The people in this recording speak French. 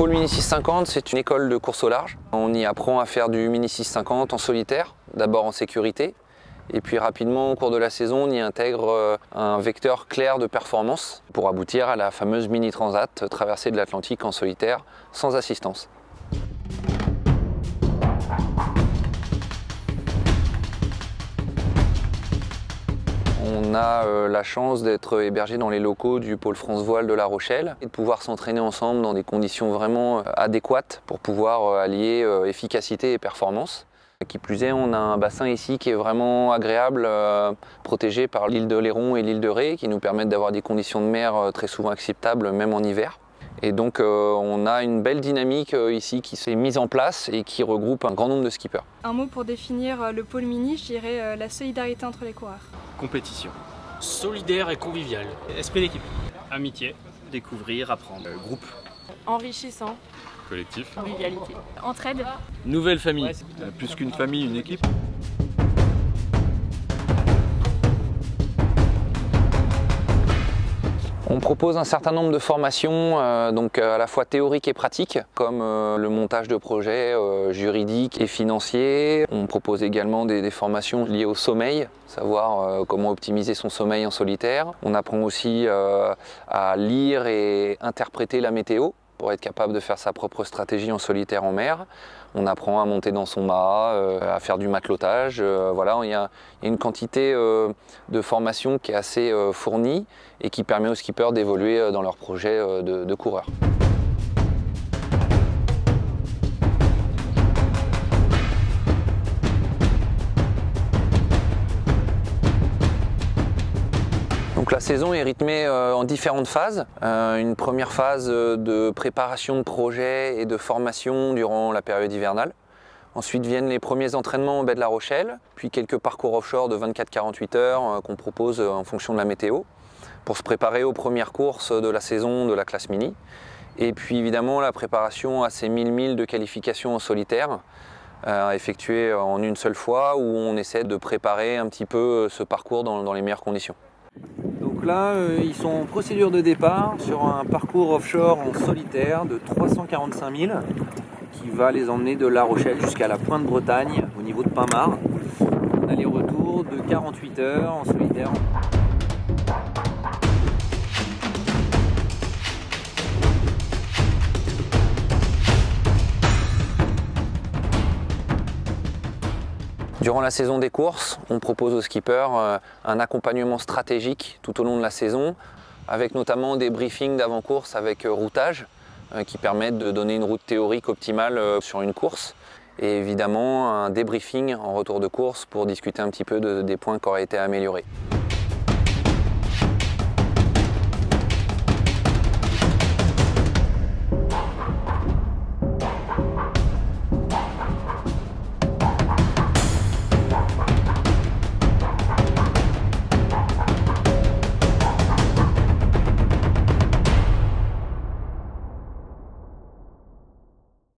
pôle Mini 650, c'est une école de course au large. On y apprend à faire du Mini 650 en solitaire, d'abord en sécurité. Et puis rapidement, au cours de la saison, on y intègre un vecteur clair de performance pour aboutir à la fameuse Mini Transat, traversée de l'Atlantique en solitaire, sans assistance. On a la chance d'être hébergé dans les locaux du pôle France Voile de La Rochelle et de pouvoir s'entraîner ensemble dans des conditions vraiment adéquates pour pouvoir allier efficacité et performance. Qui plus est, on a un bassin ici qui est vraiment agréable, protégé par l'île de Léron et l'île de Ré, qui nous permettent d'avoir des conditions de mer très souvent acceptables, même en hiver. Et donc on a une belle dynamique ici qui s'est mise en place et qui regroupe un grand nombre de skippers. Un mot pour définir le pôle mini, je dirais la solidarité entre les coureurs. Compétition. Solidaire et convivial. Esprit d'équipe. Amitié. Découvrir, apprendre. Groupe. Enrichissant. Collectif. Convivialité. Entraide. Nouvelle famille. Plus qu'une famille, une équipe. On propose un certain nombre de formations, donc à la fois théoriques et pratiques, comme le montage de projets juridiques et financiers. On propose également des formations liées au sommeil, savoir comment optimiser son sommeil en solitaire. On apprend aussi à lire et interpréter la météo, pour être capable de faire sa propre stratégie en solitaire en mer. On apprend à monter dans son mât, à faire du matelotage. Voilà, il y a une quantité de formation qui est assez fournie et qui permet aux skippers d'évoluer dans leur projet de coureur. Donc la saison est rythmée en différentes phases. Une première phase de préparation de projet et de formation durant la période hivernale. Ensuite viennent les premiers entraînements en baie de La Rochelle, puis quelques parcours offshore de 24-48 heures qu'on propose en fonction de la météo pour se préparer aux premières courses de la saison de la classe mini. Et puis évidemment la préparation à ces 1000 milles de qualification en solitaire effectuée en une seule fois où on essaie de préparer un petit peu ce parcours dans les meilleures conditions. Donc là, ils sont en procédure de départ sur un parcours offshore en solitaire de 345 000 qui va les emmener de La Rochelle jusqu'à la Pointe Bretagne au niveau de Pinmar. Un aller-retour de 48 heures en solitaire. Durant la saison des courses, on propose aux skippers un accompagnement stratégique tout au long de la saison, avec notamment des briefings d'avant-course avec routage qui permettent de donner une route théorique optimale sur une course. Et évidemment un débriefing en retour de course pour discuter un petit peu des points qui auraient été améliorés.